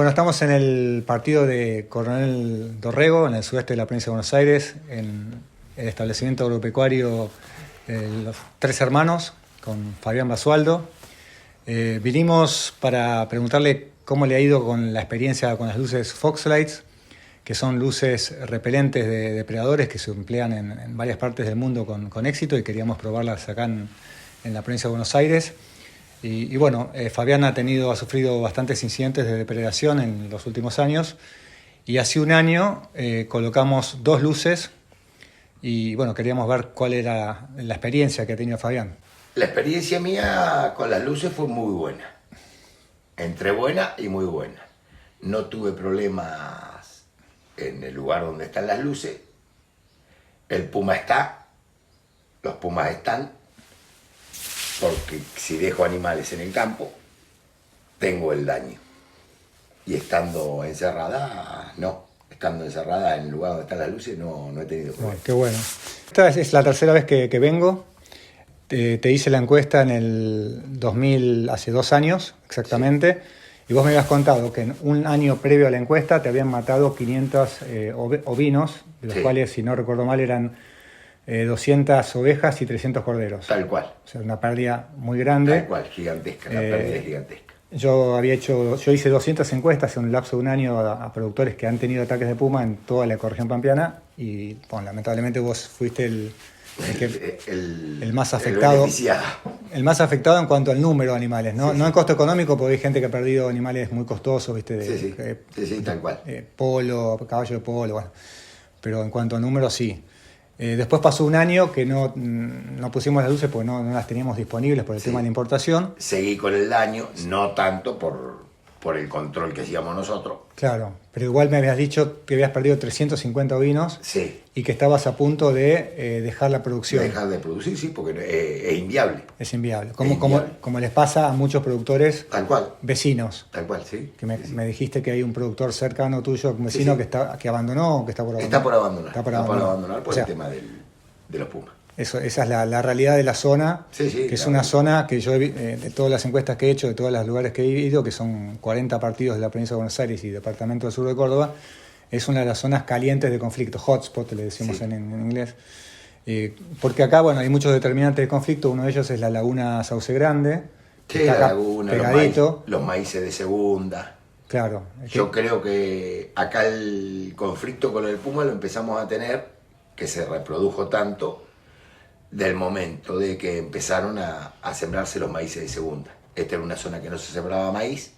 Bueno, estamos en el partido de Coronel Dorrego, en el sudeste de la provincia de Buenos Aires, en el establecimiento agropecuario Los Tres Hermanos, con Fabián Basualdo. Vinimos para preguntarle cómo le ha ido con la experiencia con las luces Foxlights, que son luces repelentes de depredadores que se emplean en varias partes del mundo con éxito, y queríamos probarlas acá en la provincia de Buenos Aires. Y bueno, Fabián ha sufrido bastantes incidentes de depredación en los últimos años, y hace un año colocamos 2 luces y bueno, queríamos ver cuál era la experiencia que ha tenido Fabián. La experiencia mía con las luces fue muy buena, entre buena y muy buena. No tuve problemas en el lugar donde están las luces. El puma está, los pumas están, porque si dejo animales en el campo, tengo el daño. Y estando encerrada, no. Estando encerrada en el lugar donde están las luces, no he tenido problemas. Qué bueno. Esta es la tercera vez que vengo. Te hice la encuesta en el 2000, hace 2 años exactamente, sí. Y vos me habías contado que en un año previo a la encuesta te habían matado 500 ovinos, de los cuales, si no recuerdo mal, eran 200 ovejas y 300 corderos. Tal cual. O sea, una pérdida muy grande. Tal cual, gigantesca, la pérdida es gigantesca. Yo hice 200 encuestas en un lapso de un año a productores que han tenido ataques de puma en toda la ecorregión pampeana, y bueno, lamentablemente vos fuiste el más afectado. El más afectado en cuanto al número de animales, ¿no? Sí, no en costo económico, porque hay gente que ha perdido animales muy costosos, ¿viste? Sí, tal cual. Polo, caballo de polo, bueno. Pero en cuanto a número, sí. Después pasó un año que no pusimos las luces porque no las teníamos disponibles por el tema de la importación. Seguí con el daño, no tanto por el control que hacíamos nosotros. Claro, pero igual me habías dicho que habías perdido 350 ovinos. Sí. Y que estabas a punto de dejar la producción. Dejar de producir, sí, porque es inviable. Es inviable. Como les pasa a muchos productores. Tal cual. Vecinos. Tal cual, sí. Que me dijiste que hay un productor cercano tuyo, un vecino que abandonó o que está por abandonar. Está por abandonar por el tema de los pumas. Esa es la realidad de la zona, que es una zona que yo, de todas las encuestas que he hecho, de todos los lugares que he ido, que son 40 partidos de la provincia de Buenos Aires y departamento del sur de Córdoba, es una de las zonas calientes de conflicto, hotspot le decimos en inglés. Porque acá, bueno, hay muchos determinantes de conflicto. Uno de ellos es la laguna Sauce Grande. Sí, la laguna, pegadito. Los maíces de segunda. Claro. Yo creo que acá el conflicto con el puma lo empezamos a tener, que se reprodujo tanto, del momento de que empezaron a sembrarse los maíces de segunda. Esta era una zona que no se sembraba maíz,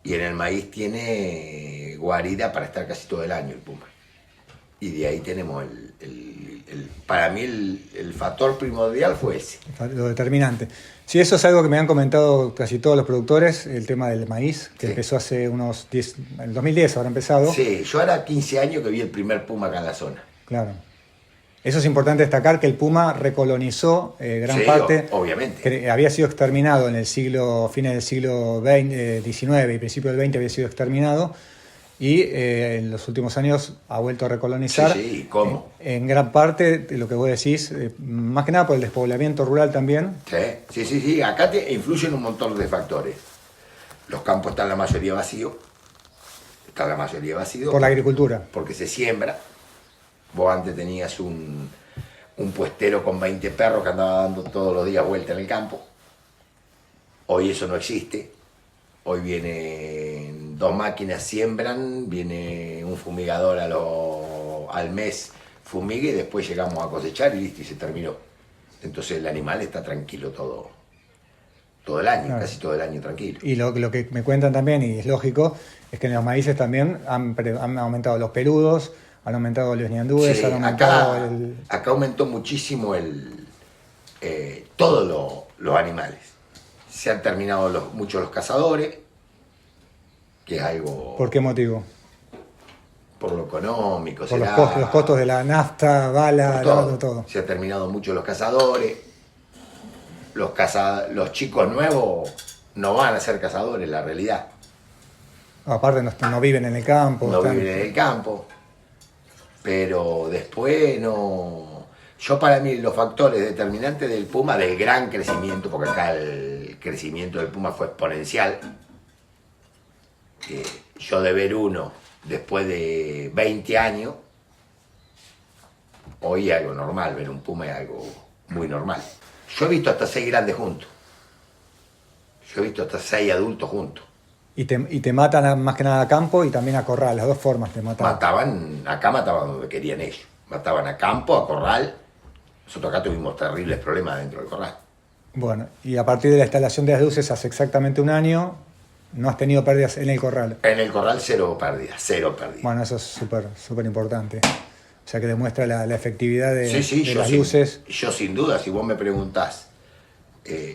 y en el maíz tiene guarida para estar casi todo el año el puma. Y de ahí tenemos para mí el factor primordial fue ese. Lo determinante. Sí, eso es algo que me han comentado casi todos los productores, el tema del maíz, que empezó hace unos 10, el 2010 habrá empezado. Sí, yo era 15 años que vi el primer puma acá en la zona. Claro. Eso es importante destacar, que el puma recolonizó gran parte. Obviamente. Que había sido exterminado en fines del siglo XIX y principio del XX había sido exterminado, y en los últimos años ha vuelto a recolonizar. Sí, ¿cómo? En gran parte, lo que vos decís, más que nada por el despoblamiento rural también. Sí. Acá influyen un montón de factores. Los campos están la mayoría vacíos. Por la agricultura. Porque se siembra. Vos antes tenías un puestero con 20 perros que andaba dando todos los días vuelta en el campo. Hoy eso no existe. Hoy vienen 2 máquinas, siembran, viene un fumigador al mes, fumiga, y después llegamos a cosechar y listo, y se terminó. Entonces el animal está tranquilo todo el año, casi todo el año tranquilo. Y lo que me cuentan también, y es lógico, es que en los maíces también han aumentado los peludos, han aumentado los ñandúes, han aumentado acá aumentó muchísimo todos los animales. Se han terminado mucho los cazadores, que es algo... ¿Por qué motivo? Por lo económico. Por los costos de la nafta, bala, todo. Se han terminado mucho los cazadores. Los chicos nuevos no van a ser cazadores, la realidad. Aparte no viven en el campo. Viven en el campo. Pero después no... Yo, para mí, los factores determinantes del puma, del gran crecimiento, porque acá el crecimiento del puma fue exponencial, Yo de ver uno después de 20 años, hoy es algo normal, ver un puma es algo muy normal. Yo he visto hasta 6 grandes juntos. Yo he visto hasta 6 adultos juntos. Y te matan más que nada a campo y también a corral, las dos formas te matan. Mataban donde querían ellos. Mataban a campo, a corral. Nosotros acá tuvimos terribles problemas dentro del corral. Bueno, y a partir de la instalación de las luces hace exactamente un año, no has tenido pérdidas en el corral. En el corral 0 pérdidas, 0 pérdidas. Bueno, eso es súper importante. O sea que demuestra la efectividad de Sí, las luces. Yo sin duda, si vos me preguntás,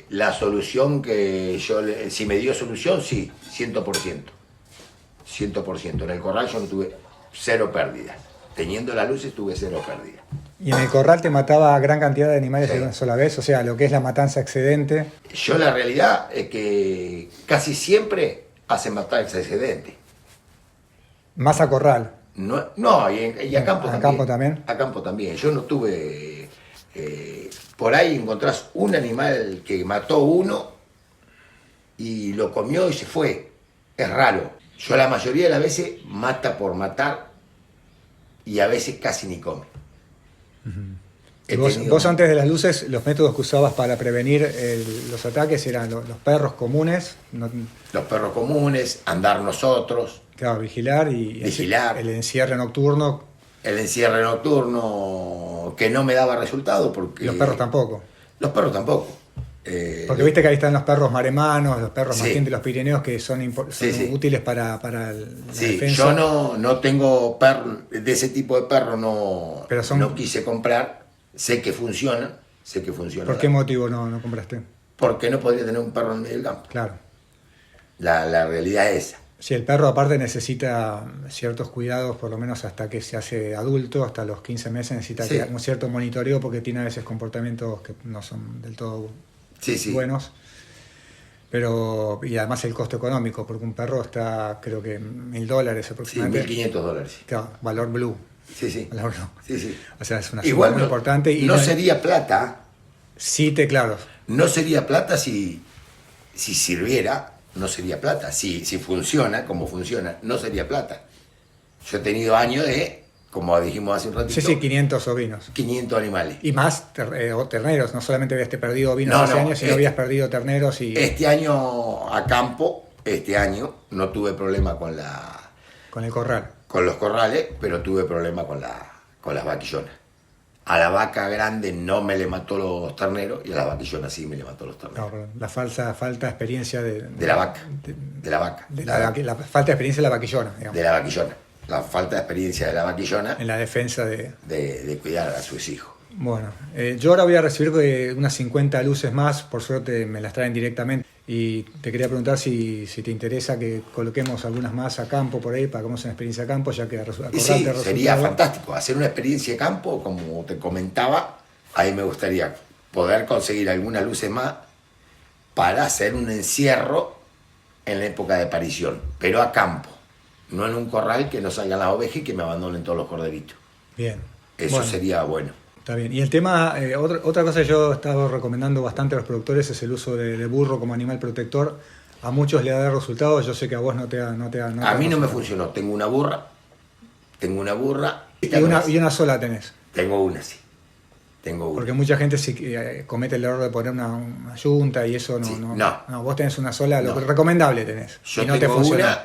la solución que si me dio solución, sí, 100%. 100%. En el corral yo no tuve 0 pérdidas. Teniendo las luces tuve 0 pérdidas. ¿Y en el corral te mataba gran cantidad de animales Sí. de una sola vez? O sea, lo que es la matanza excedente. Yo la realidad es que casi siempre hacen matar ese excedente. Más a corral. No, y a campo ¿A también. campo también? A campo también. Yo no tuve... por ahí encontrás un animal que mató uno y lo comió y se fue. Es raro. Yo la mayoría de las veces mata por matar y a veces casi ni come. Y vos antes de las luces, los métodos que usabas para prevenir los ataques eran los perros comunes, Los perros comunes, andar nosotros, claro, vigilar y Vigilar. el encierre nocturno, el encierre nocturno que no me daba resultado porque... y los perros tampoco. Los perros tampoco. Porque viste que ahí están los perros maremanos, los perros Sí. mastín de los Pirineos que son Sí. útiles para la Sí, defensa. yo no tengo perro, de ese tipo de perro no, Pero no quise comprar, sé que funciona. ¿Por qué motivo no compraste? Porque no podría tener un perro en medio del campo. Claro. La realidad es esa. Si el perro aparte necesita ciertos cuidados, por lo menos hasta que se hace adulto, hasta los 15 meses necesita Sí. un cierto monitoreo porque tiene a veces comportamientos que no son del todo Sí. buenos. Pero, y además el costo económico, porque un perro está creo que $1.000 Sí, aproximadamente. $1.500. Claro, valor blue. Sí. Valor blue. Sí. O sea, es una suma Igual muy importante. Y no sería plata, Sí, claro. no sería plata si sirviera, no sería plata. Si funciona como funciona, no sería plata. Yo he tenido años de, como dijimos hace un ratito, Sí, 500 ovinos. 500 animales. Y más terneros, no solamente habías perdido ovinos No, hace no, años, sino habías perdido terneros y Este año a campo, no tuve problema con el corral. con los corrales, pero tuve problema con las vaquillonas. A la vaca grande no me le mató los terneros y a la vaquillona sí me le mató los terneros. No, perdón, la falta de experiencia De la vaca. la falta de experiencia de la vaquillona, digamos, De la vaquillona. La falta de experiencia de la vaquillona en la defensa de... de cuidar a sus hijos. Bueno, yo ahora voy a recibir unas 50 luces más, por suerte me las traen directamente. Y te quería preguntar si te interesa que coloquemos algunas más a campo por ahí para que hagamos una experiencia a campo, ya que Y sí, sería fantástico. Hacer una experiencia de campo, como te comentaba, ahí me gustaría poder conseguir algunas luces más para hacer un encierro en la época de parición, pero a campo, no en un corral que no salgan las ovejas y que me abandonen todos los corderitos. Bien. Eso Bueno, sería bueno. está bien. Y el tema, otra cosa que yo he estado recomendando bastante a los productores es el uso de burro como animal protector. A muchos le ha dado resultados, yo sé que a vos no te ha A mí no me resultado. funcionó. Tengo una burra. Y una sola tenés. Tengo una, sí. Tengo una. Porque mucha gente sí comete el error de poner una yunta y eso Sí, no. no. Vos tenés una sola, lo No. recomendable tenés. Yo y no te tengo funcionó. una,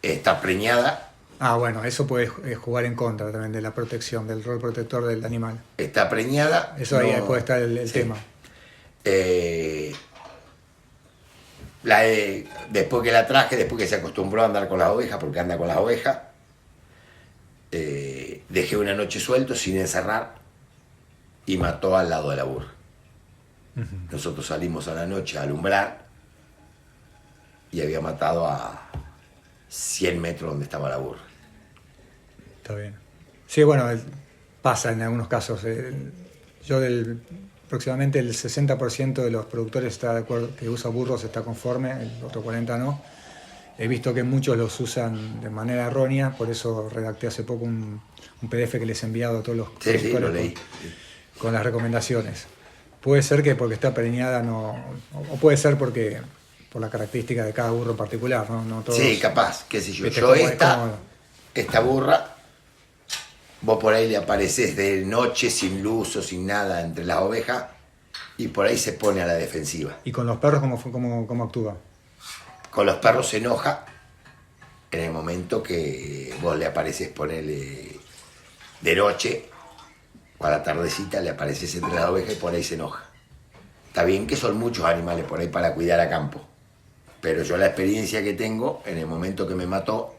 está preñada, Ah, bueno, eso puede jugar en contra también de la protección, del rol protector del animal. está preñada. Eso ahí no- puede estar el sí. tema. Después que la traje, después que se acostumbró a andar con las ovejas, porque anda con las ovejas, dejé una noche suelto sin encerrar y mató al lado de la burra. Nosotros salimos a la noche a alumbrar y había matado a 100 metros donde estaba la burra. Está bien. Sí, bueno, pasa en algunos casos. Aproximadamente el 60% de los productores está de acuerdo que usa burros está conforme, el otro 40% no. He visto que muchos los usan de manera errónea, por eso redacté hace poco un PDF que les he enviado a todos los Sí, productores lo leí. con las recomendaciones. Puede ser que porque está preñada no, o puede ser porque por la característica de cada burro en particular, ¿no? No todos, Sí, capaz, qué sé yo. viste, Yo como- esta burra, vos por ahí le apareces de noche sin luz o sin nada entre las ovejas y por ahí se pone a la defensiva. ¿Y con los perros cómo actúa? Con los perros se enoja en el momento que vos le apareces, ponele de noche o a la tardecita, le apareces entre las ovejas y por ahí se enoja. Está bien que son muchos animales por ahí para cuidar a campo, pero yo la experiencia que tengo, en el momento que me mató,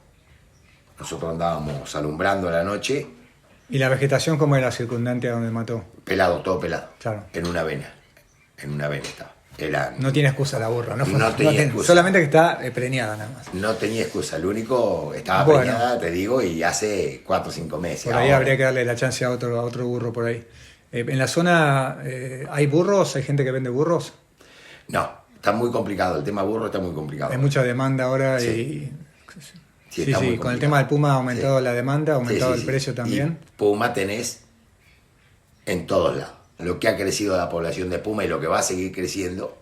nosotros andábamos alumbrando a la noche, ¿Y la vegetación cómo era circundante a donde mató? pelado, todo pelado, Claro. en una vena estaba. No tiene excusa la burra, ¿no? No tenía excusa. Solamente que está preñada nada más. No tenía excusa, el único estaba Bueno. preñada, te digo, y hace 4 o 5 meses. Por ahí Ahora, habría que darle la chance a otro burro por ahí. En la zona hay burros, hay gente que vende burros. no, está muy complicado, el tema burro está muy complicado. Hay mucha demanda ahora Sí. y Sí, sí, está muy con el complicado. tema del Puma ha aumentado Sí. la demanda, ha aumentado Sí, sí, el sí. precio también. Y Puma tenés en todos lados. Lo que ha crecido la población de Puma y lo que va a seguir creciendo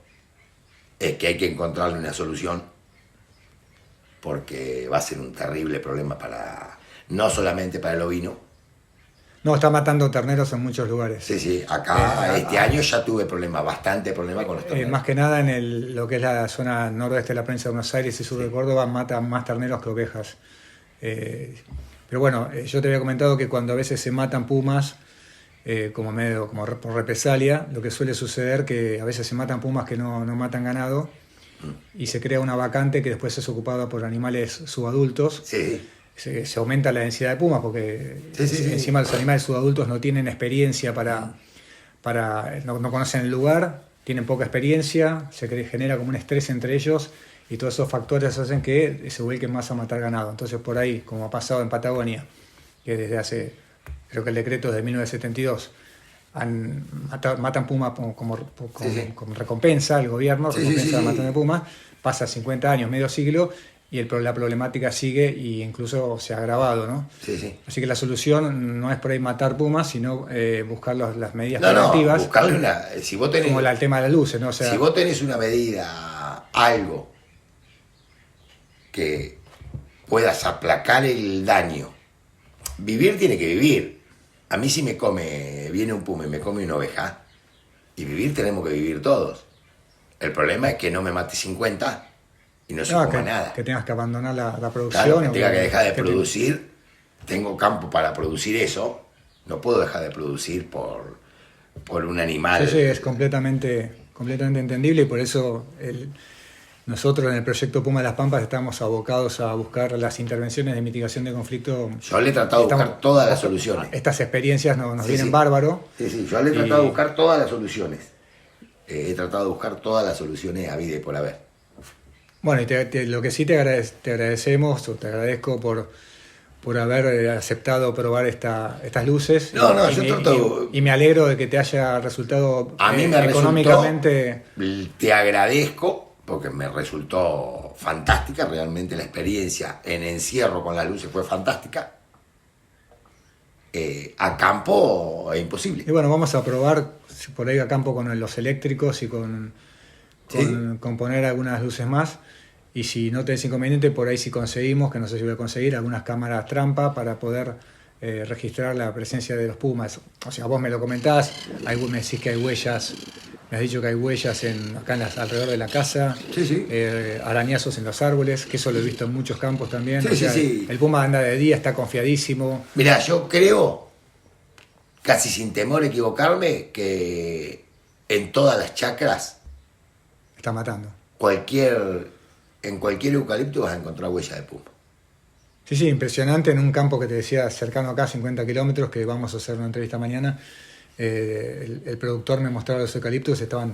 es que hay que encontrarle una solución porque va a ser un terrible problema no solamente para el ovino. No, está matando terneros en muchos lugares. Sí, sí, acá este año ya tuve bastante problema con los terneros. Más que nada en lo que es la zona noroeste de la provincia de Buenos Aires y sur de Córdoba matan más terneros que ovejas. Pero bueno, yo te había comentado que cuando a veces se matan pumas, por represalia, lo que suele suceder que a veces se matan pumas que no matan ganado y se crea una vacante que después es ocupada por animales subadultos. Sí, Se aumenta la densidad de pumas porque Sí. encima los animales subadultos no tienen experiencia no conocen el lugar, tienen poca experiencia, genera como un estrés entre ellos y todos esos factores hacen que se vuelquen más a matar ganado. Entonces por ahí, como ha pasado en Patagonia, que desde hace, creo que el decreto es de 1972, matan pumas como recompensa, el gobierno recompensa la matación de pumas, pasa 50 años, medio siglo, y la problemática sigue e incluso se ha agravado, ¿no? sí, sí. Así que la solución no es por ahí matar pumas, sino buscar las medidas No, preventivas, buscarle si vos tenés, como el tema de las luces, ¿no? O sea, si vos tenés una medida, algo que puedas aplacar el daño. Vivir tiene que vivir. A mí si viene un puma y me come una oveja, y vivir tenemos que vivir todos. El problema es que no me mate 50 y no se coma nada. que tengas que abandonar la producción. Claro, que o tenga que dejar de que producir. Tengo campo para producir eso. No puedo dejar de producir por un animal. Sí, es completamente entendible y por eso nosotros en el proyecto Puma de las Pampas estamos abocados a buscar las intervenciones de mitigación de conflicto. Yo le he tratado de buscar todas las soluciones. Estas experiencias nos vienen Sí. bárbaro. Sí, yo le he tratado de buscar todas las soluciones. He tratado de buscar todas las soluciones a vida y por haber. Bueno, y lo que sí te agradecemos, o te agradezco por haber aceptado probar estas luces. No, y yo me, trato... y me alegro de que te haya resultado A mí me económicamente. Te agradezco porque me resultó fantástica, realmente la experiencia en encierro con las luces fue fantástica. A campo es imposible. Y bueno, vamos a probar por ahí a campo con los eléctricos y con poner algunas luces más. Y si no tenés inconveniente, por ahí si conseguimos, que no sé si voy a conseguir, algunas cámaras trampa para poder registrar la presencia de los pumas. O sea, vos me lo comentás, me decís que hay huellas, me has dicho que hay huellas alrededor de la casa, arañazos en los árboles, que eso lo he visto en muchos campos también. Sí. El puma anda de día, está confiadísimo. Mirá, yo creo, casi sin temor a equivocarme, que en todas las chacras, Está matando. en cualquier eucalipto vas a encontrar huella de puma. Sí, impresionante en un campo que te decía cercano acá, 50 kilómetros, que vamos a hacer una entrevista mañana. El productor me mostraba los eucaliptos, estaban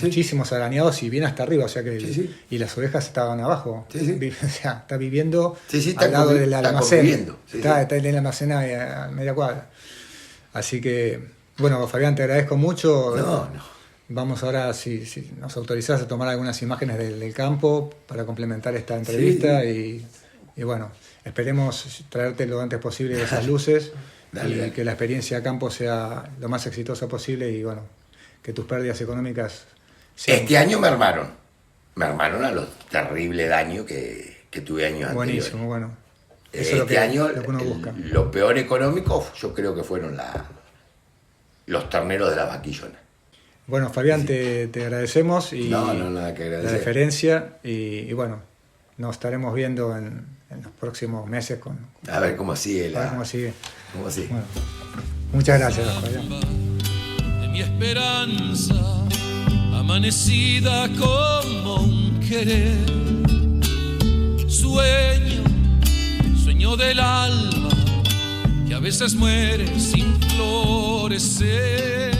muchísimos arañados y bien hasta arriba, o sea que y las ovejas estaban abajo. O sea, está viviendo al lado del almacén. Está en el almacén a media cuadra. Así que, bueno, Fabián, te agradezco mucho. No. Vamos ahora, si nos autorizás, a tomar algunas imágenes del campo para complementar esta entrevista y bueno, esperemos traerte lo antes posible esas luces y que la experiencia a campo sea lo más exitosa posible y bueno, que tus pérdidas económicas sean... Este año me mermaron a los terribles daños que tuve años anteriores. Buenísimo, bueno. Eso Este es lo que, año, lo que uno busca. lo peor económico, yo creo que fueron los terneros de las vaquillonas. Bueno, Fabián, te agradecemos y No, nada que agradecer. la deferencia y bueno, nos estaremos viendo en los próximos meses A ver cómo sigue a ver cómo sigue. cómo sigue. Bueno, muchas gracias, Fabián. De mi esperanza, amanecida como un querer. Sueño del alma, que a veces muere sin florecer.